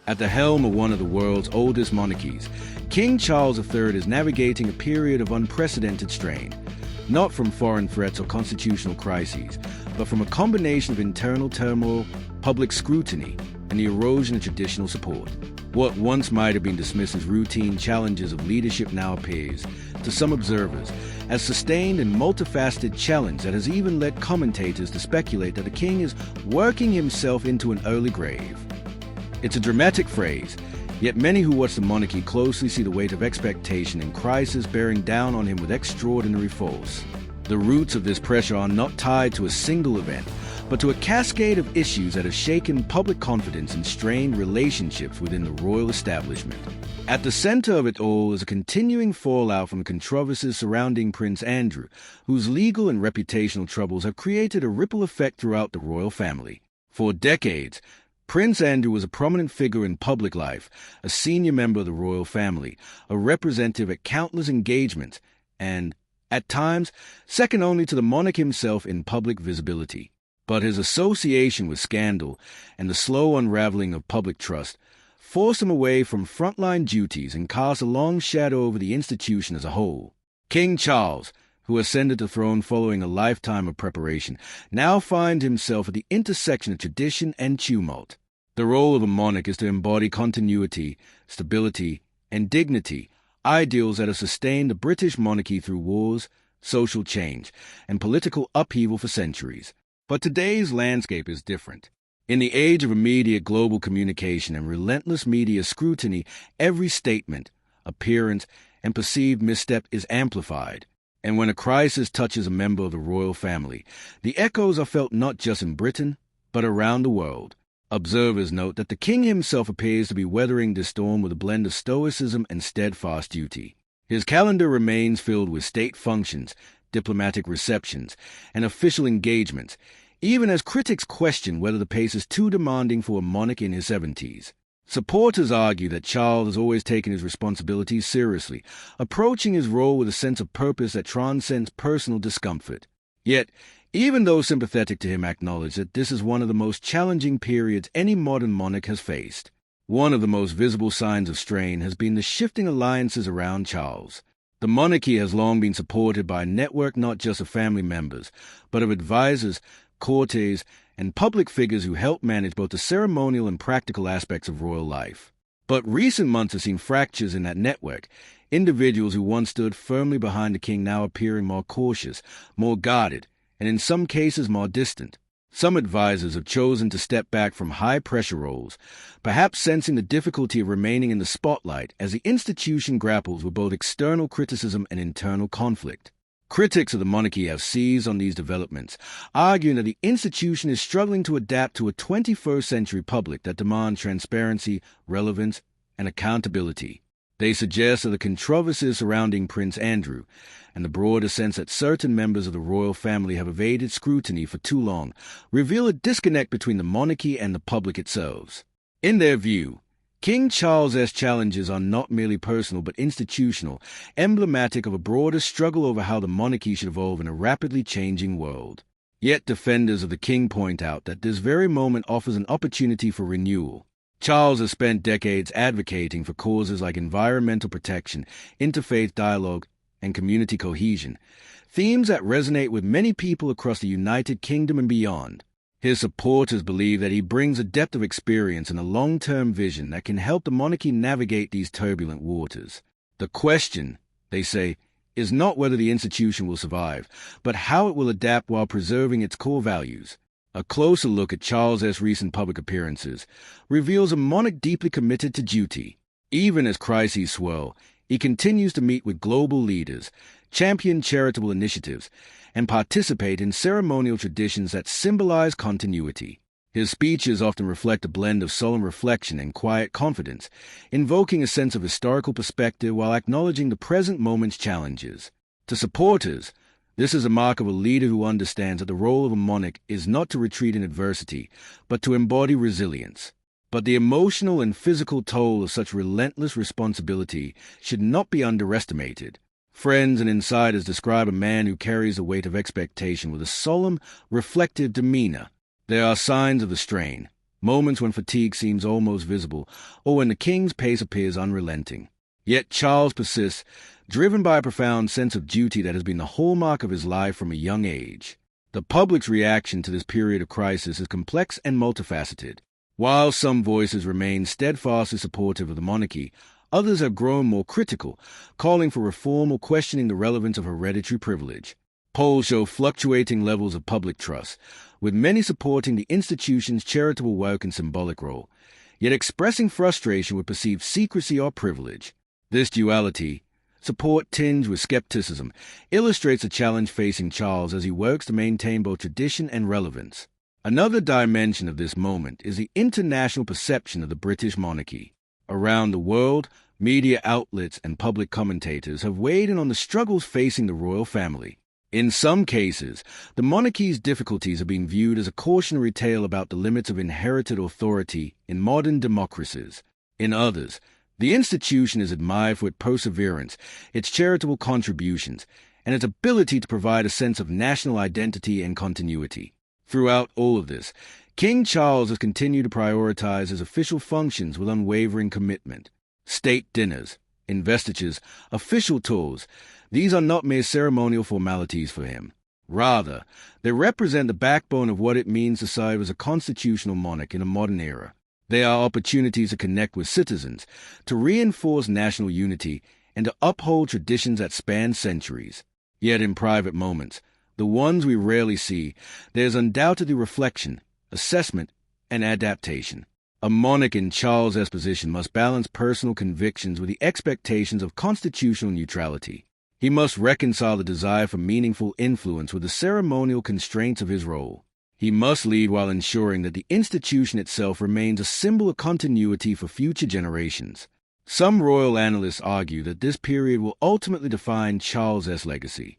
At the helm of one of the world's oldest monarchies, King Charles III is navigating a period of unprecedented strain, not from foreign threats or constitutional crises, but from a combination of internal turmoil, public scrutiny, and the erosion of traditional support. What once might have been dismissed as routine challenges of leadership now appears, to some observers, as sustained and multifaceted challenge that has even led commentators to speculate that the king is working himself into an early grave. It's a dramatic phrase, yet many who watch the monarchy closely see the weight of expectation and crisis bearing down on him with extraordinary force. The roots of this pressure are not tied to a single event, but to a cascade of issues that have shaken public confidence and strained relationships within the royal establishment. At the center of it all is a continuing fallout from the controversies surrounding Prince Andrew, whose legal and reputational troubles have created a ripple effect throughout the royal family. For decades, Prince Andrew was a prominent figure in public life, a senior member of the royal family, a representative at countless engagements, and, at times, second only to the monarch himself in public visibility. But his association with scandal and the slow unraveling of public trust forced him away from frontline duties and cast a long shadow over the institution as a whole. King Charles, who ascended the throne following a lifetime of preparation, now finds himself at the intersection of tradition and tumult. The role of a monarch is to embody continuity, stability, and dignity, ideals that have sustained the British monarchy through wars, social change, and political upheaval for centuries. But today's landscape is different. In the age of immediate global communication and relentless media scrutiny, every statement, appearance, and perceived misstep is amplified. And when a crisis touches a member of the royal family, the echoes are felt not just in Britain, but around the world. Observers note that the king himself appears to be weathering this storm with a blend of stoicism and steadfast duty. His calendar remains filled with state functions, diplomatic receptions, and official engagements, even as critics question whether the pace is too demanding for a monarch in his 70s. Supporters argue that Charles has always taken his responsibilities seriously, approaching his role with a sense of purpose that transcends personal discomfort. Yet, even those sympathetic to him acknowledge that this is one of the most challenging periods any modern monarch has faced. One of the most visible signs of strain has been the shifting alliances around Charles. The monarchy has long been supported by a network not just of family members, but of advisors, courtiers, and public figures who help manage both the ceremonial and practical aspects of royal life. But recent months have seen fractures in that network. Individuals who once stood firmly behind the king now appearing more cautious, more guarded, and in some cases more distant. Some advisors have chosen to step back from high-pressure roles, perhaps sensing the difficulty of remaining in the spotlight as the institution grapples with both external criticism and internal conflict. Critics of the monarchy have seized on these developments, arguing that the institution is struggling to adapt to a 21st century public that demands transparency, relevance, and accountability. They suggest that the controversies surrounding Prince Andrew and the broader sense that certain members of the royal family have evaded scrutiny for too long reveal a disconnect between the monarchy and the public itself. In their view, King Charles's challenges are not merely personal but institutional, emblematic of a broader struggle over how the monarchy should evolve in a rapidly changing world. Yet defenders of the king point out that this very moment offers an opportunity for renewal. Charles has spent decades advocating for causes like environmental protection, interfaith dialogue, and community cohesion, themes that resonate with many people across the United Kingdom and beyond. His supporters believe that he brings a depth of experience and a long-term vision that can help the monarchy navigate these turbulent waters. The question, they say, is not whether the institution will survive, but how it will adapt while preserving its core values. A closer look at Charles's recent public appearances reveals a monarch deeply committed to duty. Even as crises swirl, he continues to meet with global leaders, champion charitable initiatives, and participate in ceremonial traditions that symbolize continuity. His speeches often reflect a blend of solemn reflection and quiet confidence, invoking a sense of historical perspective while acknowledging the present moment's challenges. To supporters, this is a mark of a leader who understands that the role of a monarch is not to retreat in adversity, but to embody resilience. But the emotional and physical toll of such relentless responsibility should not be underestimated. Friends and insiders describe a man who carries the weight of expectation with a solemn, reflective demeanor. There are signs of the strain. moments when fatigue seems almost visible, or when the king's pace appears unrelenting. Yet Charles persists, driven by a profound sense of duty that has been the hallmark of his life from a young age. The public's reaction to this period of crisis is complex and multifaceted. While some voices remain steadfastly supportive of the monarchy, others have grown more critical, calling for reform or questioning the relevance of hereditary privilege. Polls show fluctuating levels of public trust, with many supporting the institution's charitable work and symbolic role, yet expressing frustration with perceived secrecy or privilege. This duality, support tinged with skepticism, illustrates the challenge facing Charles as he works to maintain both tradition and relevance. Another dimension of this moment is the international perception of the British monarchy. Around the world, media outlets and public commentators have weighed in on the struggles facing the royal family. In some cases, the monarchy's difficulties have been viewed as a cautionary tale about the limits of inherited authority in modern democracies. In others, the institution is admired for its perseverance, its charitable contributions, and its ability to provide a sense of national identity and continuity. Throughout all of this, King Charles has continued to prioritize his official functions with unwavering commitment. State dinners, investitures, official tours, these are not mere ceremonial formalities for him. Rather, they represent the backbone of what it means to serve as a constitutional monarch in a modern era. They are opportunities to connect with citizens, to reinforce national unity, and to uphold traditions that span centuries. Yet in private moments, the ones we rarely see, there's undoubtedly reflection, assessment, and adaptation. A monarch in Charles' position must balance personal convictions with the expectations of constitutional neutrality. He must reconcile the desire for meaningful influence with the ceremonial constraints of his role. He must lead while ensuring that the institution itself remains a symbol of continuity for future generations. Some royal analysts argue that this period will ultimately define Charles' legacy.